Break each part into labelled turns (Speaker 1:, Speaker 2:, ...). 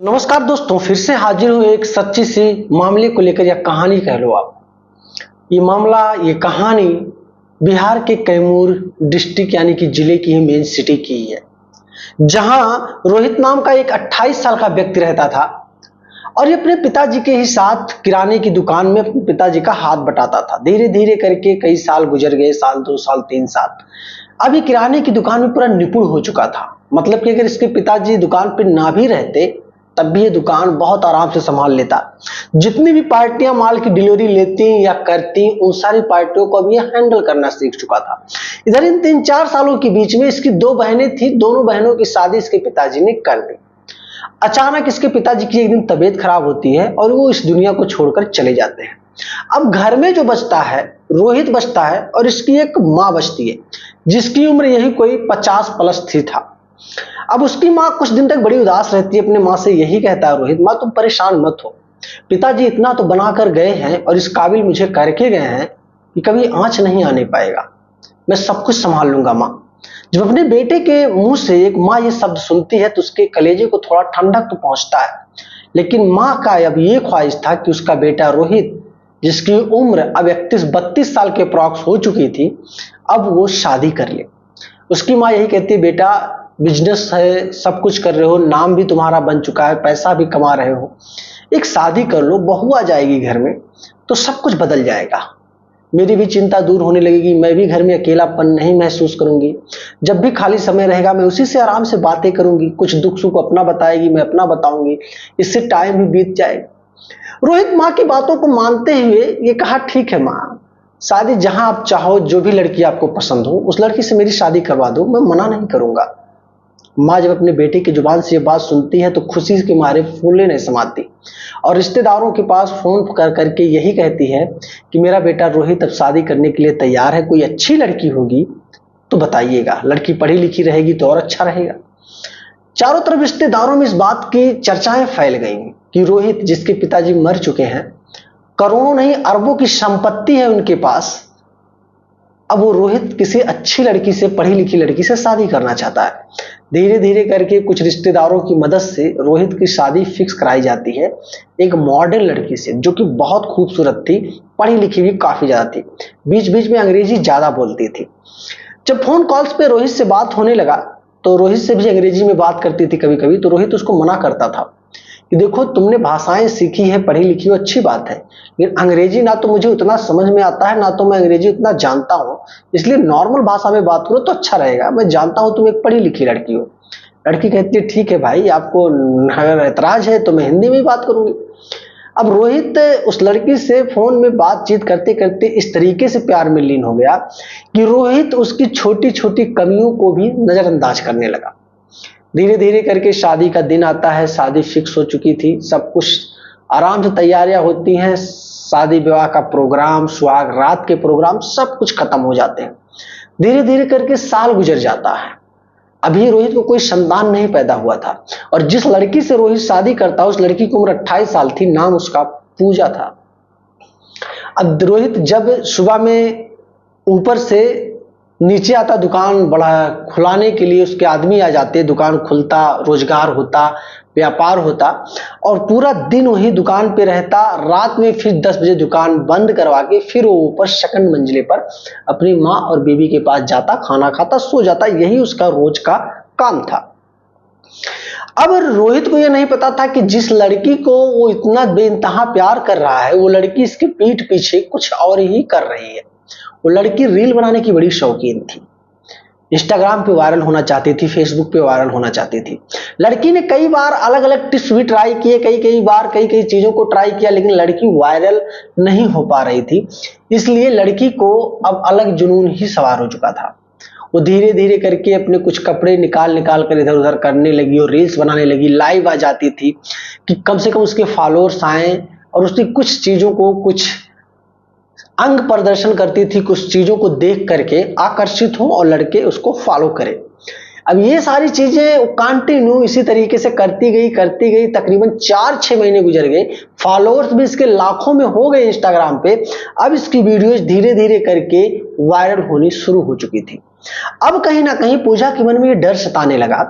Speaker 1: नमस्कार दोस्तों, फिर से हाजिर हूँ एक सच्ची सी मामले को लेकर, या कहानी कह लो आप। ये कहानी बिहार के कैमूर डिस्ट्रिक्ट यानी कि जिले की ही मेन सिटी की ही है, जहां रोहित नाम का एक 28 साल का व्यक्ति रहता था और ये अपने पिताजी के ही साथ किराने की दुकान में अपने पिताजी का हाथ बटाता था। धीरे धीरे करके कई साल गुजर गए, साल 2 साल 3 साल। अब ये किराने की दुकान में पूरा निपुण हो चुका था। मतलब कि अगर इसके पिताजी दुकान पर ना भी रहते तब भी ये दुकान बहुत आराम से संभाल लेता। जितनी भी पार्टियां माल की डिलीवरी लेती या करती, उन सारी पार्टियों को अब ये हैंडल करना सीख चुका था। इधर इन 3-4 सालों के बीच में इसकी 2 बहनें थी। दोनों बहनों की शादी इसके पिताजी ने कर दी। अचानक इसके पिताजी की एक दिन तबीयत खराब होती है और वो इस दुनिया को छोड़कर चले जाते हैं। अब घर में जो बचता है, रोहित बचता है और इसकी एक माँ बचती है, जिसकी उम्र यही कोई 50+ थी था। अब उसकी माँ कुछ दिन तक बड़ी उदास रहती है। अपने माँ से यही कहता है रोहित, माँ तुम परेशान मत हो, पिताजी इतना तो बना कर गए हैं और इस काबिल मुझे करके गए हैं कि कभी आंच नहीं आने पाएगा। मैं सब कुछ संभाल लूंगा माँ। जब अपने बेटे के मुंह से एक माँ ये शब्द सुनती है तो उसके कलेजे को थोड़ा ठंडक तो पहुंचता है। लेकिन माँ का अब ये ख्वाहिश था कि उसका बेटा रोहित, जिसकी उम्र अब 31-32 साल के अप्रॉक्स हो चुकी थी, अब वो शादी कर ले। उसकी माँ यही कहती है, बेटा बिजनेस है, सब कुछ कर रहे हो, नाम भी तुम्हारा बन चुका है, पैसा भी कमा रहे हो, एक शादी कर लो, बहू आ जाएगी घर में तो सब कुछ बदल जाएगा। मेरी भी चिंता दूर होने लगेगी, मैं भी घर में अकेलापन नहीं महसूस करूंगी। जब भी खाली समय रहेगा मैं उसी से आराम से बातें करूंगी, कुछ दुख सुख अपना बताएगी, मैं अपना बताऊंगी, इससे टाइम भी बीत जाएगा। रोहित माँ की बातों को मानते हुए ये कहा, ठीक है माँ, शादी जहां आप चाहो, जो भी लड़की आपको पसंद हो उस लड़की से मेरी शादी करवा दो, मैं मना नहीं करूंगा। माँ जब अपने बेटे की जुबान से ये बात सुनती है तो खुशी के मारे फूले नहीं समाती और रिश्तेदारों के पास फोन कर करके यही कहती है कि मेरा बेटा रोहित अब शादी करने के लिए तैयार है, कोई अच्छी लड़की होगी तो बताइएगा, लड़की पढ़ी लिखी रहेगी तो और अच्छा रहेगा। चारों तरफ रिश्तेदारों में इस बात की चर्चाएं फैल गई कि रोहित, जिसके पिताजी मर चुके हैं, करोड़ों नहीं अरबों की संपत्ति है उनके पास, अब वो रोहित किसी अच्छी लड़की से, पढ़ी लिखी लड़की से शादी करना चाहता है। धीरे धीरे करके कुछ रिश्तेदारों की मदद से रोहित की शादी फिक्स कराई जाती है एक मॉडर्न लड़की से, जो कि बहुत खूबसूरत थी, पढ़ी लिखी भी काफी ज्यादा थी, बीच बीच में अंग्रेजी ज्यादा बोलती थी। जब फोन कॉल्स पे रोहित से बात होने लगा तो रोहित से भी अंग्रेजी में बात करती थी कभी कभी, तो रोहित उसको मना करता था कि देखो, तुमने भाषाएं सीखी है, पढ़ी लिखी हो, अच्छी बात है, लेकिन अंग्रेजी ना तो मुझे उतना समझ में आता है, ना तो मैं अंग्रेजी उतना जानता हूं, इसलिए नॉर्मल भाषा में बात करो तो अच्छा रहेगा। मैं जानता हूं तुम एक पढ़ी लिखी लड़की हो। लड़की कहती है, ठीक है भाई, आपको अगर ऐतराज है तो मैं हिंदी में ही बात करूंगी। अब रोहित उस लड़की से फोन में बातचीत करते करते इस तरीके से प्यार में लीन हो गया कि रोहित उसकी छोटी छोटी कमियों को भी नजरअंदाज करने लगा। धीरे धीरे करके शादी का दिन आता है। शादी फिक्स हो चुकी थी, सब कुछ आराम से तैयारियां होती हैं, शादी विवाह का प्रोग्राम, सुहाग रात के प्रोग्राम, सब कुछ खत्म हो जाते हैं। धीरे धीरे करके साल गुजर जाता है। अभी रोहित को कोई संतान नहीं पैदा हुआ था और जिस लड़की से रोहित शादी करता, उस लड़की की उम्र 28 साल थी, नाम उसका पूजा था। अब रोहित जब सुबह में ऊपर से नीचे आता, दुकान बढ़ा खुलाने के लिए उसके आदमी आ जाते, दुकान खुलता, रोजगार होता, व्यापार होता और पूरा दिन वही दुकान पे रहता। रात में फिर 10 बजे दुकान बंद करवा के फिर वो ऊपर सेकंड मंजिले पर अपनी माँ और बेबी के पास जाता, खाना खाता, सो जाता। यही उसका रोज का काम था। अब रोहित को यह नहीं पता था कि जिस लड़की को वो इतना बेइंतहा प्यार कर रहा है, वो लड़की इसके पीठ पीछे कुछ और ही कर रही है। वो लड़की रील बनाने की बड़ी शौकीन थी, इंस्टाग्राम पे वायरल होना चाहती थी, फेसबुक पे वायरल होना चाहती थी। लड़की ने कई बार अलग अलग टिप्स भी ट्राई किए, कई बार कई चीजों को ट्राई किया, लेकिन लड़की वायरल नहीं हो पा रही थी। इसलिए लड़की को अब अलग जुनून ही सवार हो चुका था। वो धीरे धीरे करके अपने कुछ कपड़े निकाल कर इधर उधर करने लगी और रील्स बनाने लगी। लाइव आ जाती थी कि कम से कम उसके फॉलोअर्स आए और उसकी कुछ चीजों को, कुछ अंग प्रदर्शन करती थी, कुछ चीजों को देख करके आकर्षित हो और लड़के उसको फॉलो करें। अब ये सारी चीजें कंटिन्यू इसी तरीके से करती गई। तकरीबन 4-6 महीने गुजर गए। फॉलोअर्स भी इसके लाखों में हो गए इंस्टाग्राम पे। अब इसकी वीडियोस धीरे धीरे करके वायरल होनी शुरू हो चुकी थी। अब कहीं ना कहीं पूजा के मन में ये डर सताने लगा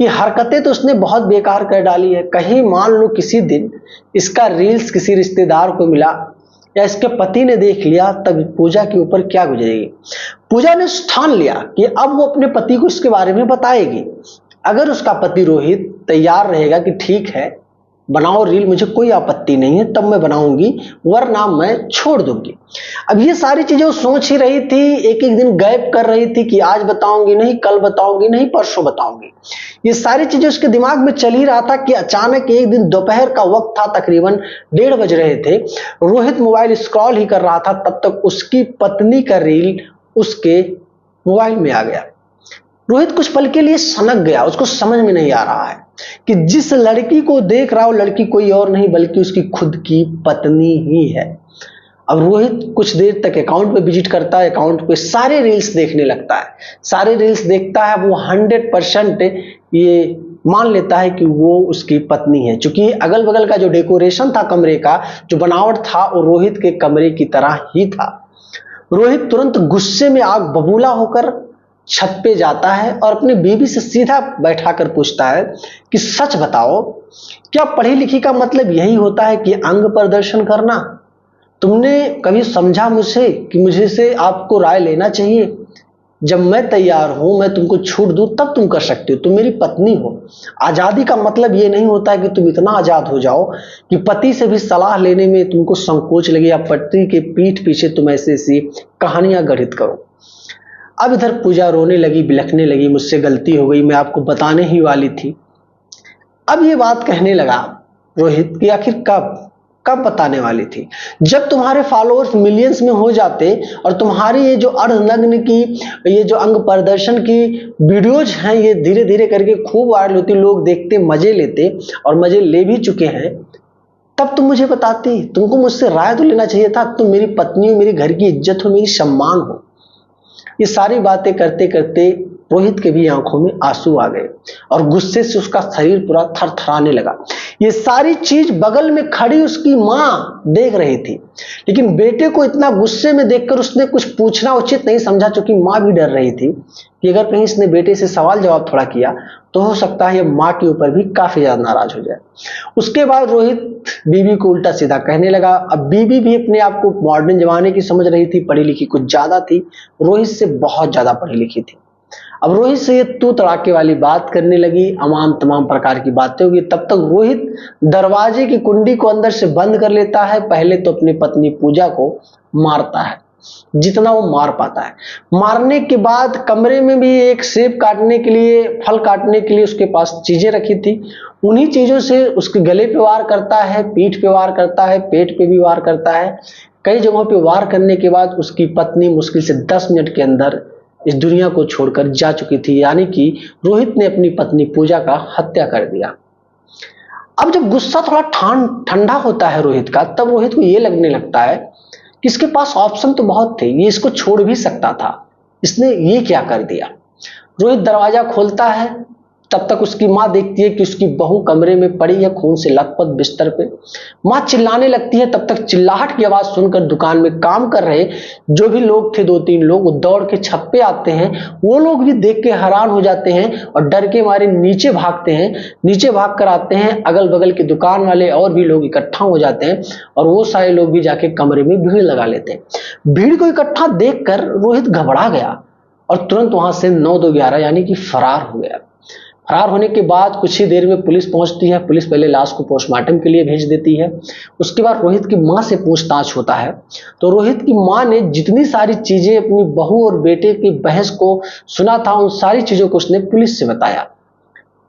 Speaker 1: कि हरकतें तो उसने बहुत बेकार कर डाली है। कहीं मान लो किसी दिन इसका रील्स किसी रिश्तेदार को मिला या इसके पति ने देख लिया, तब पूजा के ऊपर क्या गुजरेगी। पूजा ने ठान लिया कि अब वो अपने पति को इसके बारे में बताएगी। अगर उसका पति रोहित तैयार रहेगा कि ठीक है बनाओ रील, मुझे कोई आपत्ति नहीं है, तब मैं बनाऊंगी, वरना मैं छोड़ दूंगी। अब ये सारी चीजें वो सोच ही रही थी, एक एक दिन गैप कर रही थी कि आज बताऊंगी नहीं, कल बताऊंगी नहीं, परसों बताऊंगी। ये सारी चीजें उसके दिमाग में चल ही रहा था कि अचानक एक दिन दोपहर का वक्त था, तकरीबन 1:30 बज रहे थे। रोहित मोबाइल स्क्रॉल ही कर रहा था, तब तक उसकी पत्नी का रील उसके मोबाइल में आ गया। रोहित कुछ पल के लिए सनक गया, उसको समझ में नहीं आ रहा है कि जिस लड़की को देख रहा हो लड़की कोई और नहीं बल्कि उसकी खुद की पत्नी ही है। अब रोहित कुछ देर तक अकाउंट पे विजिट करता है, अकाउंट पे सारे रील्स देखने लगता है। सारे रील्स देखता है, वो 100% ये मान लेता है कि वो उसकी पत्नी है, क्योंकि अगल बगल का जो डेकोरेशन था कमरे का, जो बनावट था, वो रोहित के कमरे की तरह ही था। रोहित तुरंत गुस्से में आग बबूला होकर छत पे जाता है और अपनी बीवी से सीधा बैठाकर पूछता है कि सच बताओ, क्या पढ़ी लिखी का मतलब यही होता है कि अंग प्रदर्शन करना? तुमने कभी समझा मुझसे कि मुझे से आपको राय लेना चाहिए? जब मैं तैयार हूं, मैं तुमको छूट दूं, तब तुम कर सकते हो, तुम मेरी पत्नी हो। आजादी का मतलब ये नहीं होता है कि तुम इतना आजाद हो जाओ कि पति से भी सलाह लेने में तुमको संकोच लगे या पति के पीठ पीछे तुम ऐसी ऐसी कहानियां गढ़ित करो। अब इधर पूजा रोने लगी, बिलखने लगी, मुझसे गलती हो गई, मैं आपको बताने ही वाली थी। अब ये बात कहने लगा रोहित कि आखिर कब बताने वाली थी? जब तुम्हारे फॉलोअर्स मिलियंस में हो जाते और तुम्हारी ये जो अर्धनग्न की, ये जो अंग प्रदर्शन की वीडियोज हैं, ये धीरे धीरे करके खूब वायरल होती, लोग देखते, मजे लेते और मजे ले भी चुके हैं, तब तुम मुझे बताती। तुमको मुझसे राय तो लेना चाहिए था। तुम मेरी पत्नी हो, मेरी घर की इज्जत हो, मेरी सम्मान हो। ये सारी बातें करते करते रोहित के भी आंखों में आंसू आ गए और गुस्से से उसका शरीर पूरा थरथराने लगा। ये सारी चीज बगल में खड़ी उसकी मां देख रही थी, लेकिन बेटे को इतना गुस्से में देखकर उसने कुछ पूछना उचित नहीं समझा, क्योंकि मां भी डर रही थी कि अगर कहीं इसने बेटे से सवाल जवाब थोड़ा किया तो हो सकता है ये मां के ऊपर भी काफी ज्यादा नाराज हो जाए। उसके बाद रोहित बीवी को उल्टा सीधा कहने लगा। अब बीवी भी अपने आप को मॉडर्न जमाने की समझ रही थी, पढ़ी लिखी कुछ ज्यादा थी, रोहित से बहुत ज्यादा पढ़ी लिखी थी। अब रोहित से ये तू तड़ाके वाली बात करने लगी, तमाम प्रकार की बातें होगी। तब तक रोहित दरवाजे की कुंडी को अंदर से बंद कर लेता है। पहले तो अपनी पत्नी पूजा को मारता है जितना वो मार पाता है। मारने के बाद कमरे में भी एक सेब काटने के लिए, फल काटने के लिए उसके पास चीजें रखी थी, उन्हीं चीजों से उसके गले पे वार करता है, पीठ पे वार करता है, पेट पे भी वार करता है। कई जगहों पे वार करने के बाद उसकी पत्नी मुश्किल से 10 मिनट के अंदर इस दुनिया को छोड़कर जा चुकी थी, यानी कि रोहित ने अपनी पत्नी पूजा का हत्या कर दिया। अब जब गुस्सा थोड़ा ठंडा होता है रोहित का, तब रोहित को यह लगने लगता है कि इसके पास ऑप्शन तो बहुत थे, ये इसको छोड़ भी सकता था, इसने ये क्या कर दिया। रोहित दरवाजा खोलता है, तब तक उसकी मां देखती है कि उसकी बहू कमरे में पड़ी है खून से लथपथ बिस्तर पे। मां चिल्लाने लगती है। तब तक चिल्लाहट की आवाज सुनकर दुकान में काम कर रहे जो भी लोग थे, 2-3 लोग, वो दौड़ के छत पे आते हैं। वो लोग भी देख के हैरान हो जाते हैं और डर के मारे नीचे भागते हैं। नीचे भाग कर आते हैं, अगल बगल की दुकान वाले और भी लोग इकट्ठा हो जाते हैं और वो सारे लोग भी जाके कमरे में भीड़ लगा लेते हैं। भीड़ को इकट्ठा देखकर रोहित घबरा गया और तुरंत वहां से 9-2-11 यानी कि फरार हो गया। फरार होने के बाद कुछ ही देर में पुलिस पहुंचती है। पुलिस पहले लाश को पोस्टमार्टम के लिए भेज देती है। उसके बाद रोहित की मां से पूछताछ होता है, तो रोहित की मां ने जितनी सारी चीजें अपनी बहू और बेटे की बहस को सुना था, उन सारी चीजों को उसने पुलिस से बताया।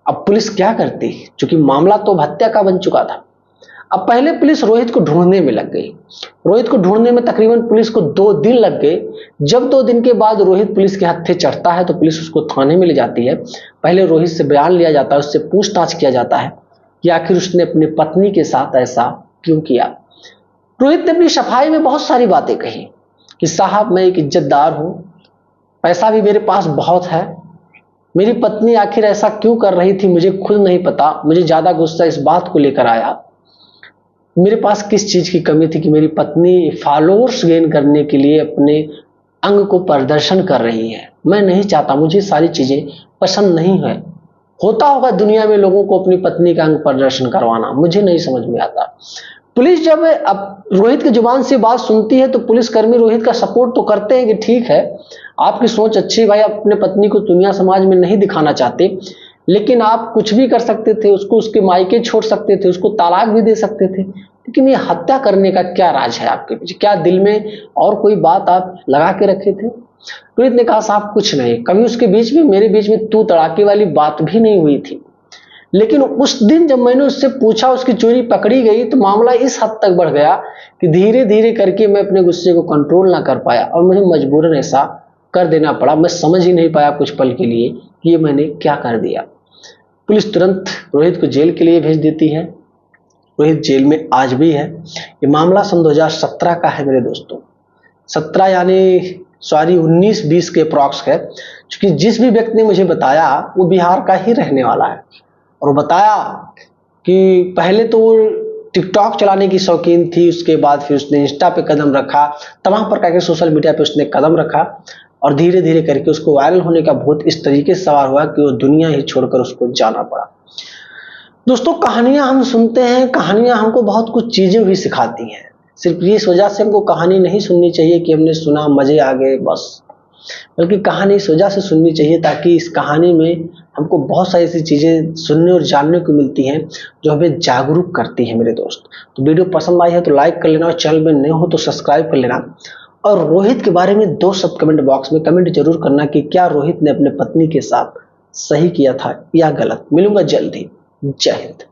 Speaker 1: अब पुलिस क्या करती, क्योंकि मामला तो हत्या का बन चुका था। अब पहले पुलिस रोहित को ढूंढने में लग गई। रोहित को ढूंढने में तकरीबन पुलिस को 2 दिन लग गए। जब 2 दिन के बाद रोहित पुलिस के हत्थे चढ़ता है तो पुलिस उसको थाने में ले जाती है। पहले रोहित से बयान लिया जाता है, उससे पूछताछ किया जाता है कि आखिर उसने अपनी पत्नी के साथ ऐसा क्यों किया। रोहित ने अपनी सफाई में बहुत सारी बातें कही कि साहब मैं एक इज्जतदार हूं, पैसा भी मेरे पास बहुत है, मेरी पत्नी आखिर ऐसा क्यों कर रही थी मुझे खुद नहीं पता। मुझे ज्यादा गुस्सा इस बात को लेकर आया, मेरे पास किस चीज की कमी थी कि मेरी पत्नी फॉलोअर्स गेन करने के लिए अपने अंग को प्रदर्शन कर रही है। मैं नहीं चाहता, मुझे सारी चीजें पसंद नहीं है। होता होगा दुनिया में लोगों को अपनी पत्नी का अंग प्रदर्शन करवाना, मुझे नहीं समझ में आता। पुलिस जब अब रोहित की जुबान से बात सुनती है तो पुलिसकर्मी रोहित का सपोर्ट तो करते हैं कि ठीक है, आपकी सोच अच्छी, भाई अपने पत्नी को दुनिया समाज में नहीं दिखाना चाहते, लेकिन आप कुछ भी कर सकते थे, उसको उसके मायके छोड़ सकते थे, उसको तलाक भी दे सकते थे, लेकिन ये हत्या करने का क्या राज है आपके पीछे? क्या दिल में और कोई बात आप लगा के रखे थे? रोहित ने कहा साहब कुछ नहीं, कभी उसके बीच में मेरे बीच में तू तड़ाके वाली बात भी नहीं हुई थी, लेकिन उस दिन जब मैंने उससे पूछा, उसकी चोरी पकड़ी गई, तो मामला इस हद तक बढ़ गया कि धीरे धीरे करके मैं अपने गुस्से को कंट्रोल ना कर पाया और मुझे मजबूरन ऐसा कर देना पड़ा। मैं समझ ही नहीं पाया कुछ पल के लिए कि ये मैंने क्या कर दिया। पुलिस तुरंत रोहित को जेल के लिए भेज देती है। रोहित जेल में आज भी है। ये मामला सन 2017 का है मेरे दोस्तों, 17 यानी सॉरी 19-20 के अप्रॉक्स है, क्योंकि जिस भी व्यक्ति ने मुझे बताया वो बिहार का ही रहने वाला है, और वो बताया कि पहले तो वो टिकटॉक चलाने की शौकीन थी, उसके बाद फिर उसने इंस्टा पे कदम रखा, तमाम प्रकार के सोशल मीडिया पे उसने कदम रखा, और धीरे धीरे करके उसको वायरल होने का भूत इस तरीके से सवार हुआ कि वो दुनिया ही छोड़कर उसको जाना पड़ा। दोस्तों कहानियां हम सुनते हैं, कहानियां हमको बहुत कुछ चीजें भी सिखाती हैं। सिर्फ इस वजह से हमको कहानी नहीं सुननी चाहिए कि हमने सुना मजे आ गए बस, बल्कि कहानी इस वजह से सुननी चाहिए ताकि इस कहानी में हमको बहुत सारी ऐसी चीजें सुनने और जानने को मिलती हैं जो हमें जागरूक करती है मेरे दोस्त। तो वीडियो पसंद आई है तो लाइक कर लेना, और चैनल में नए हो तो सब्सक्राइब कर लेना, और रोहित के बारे में 2 शब्द कमेंट बॉक्स में कमेंट जरूर करना कि क्या रोहित ने अपने पत्नी के साथ सही किया था या गलत। मिलूंगा जल्द ही। जय हिंद।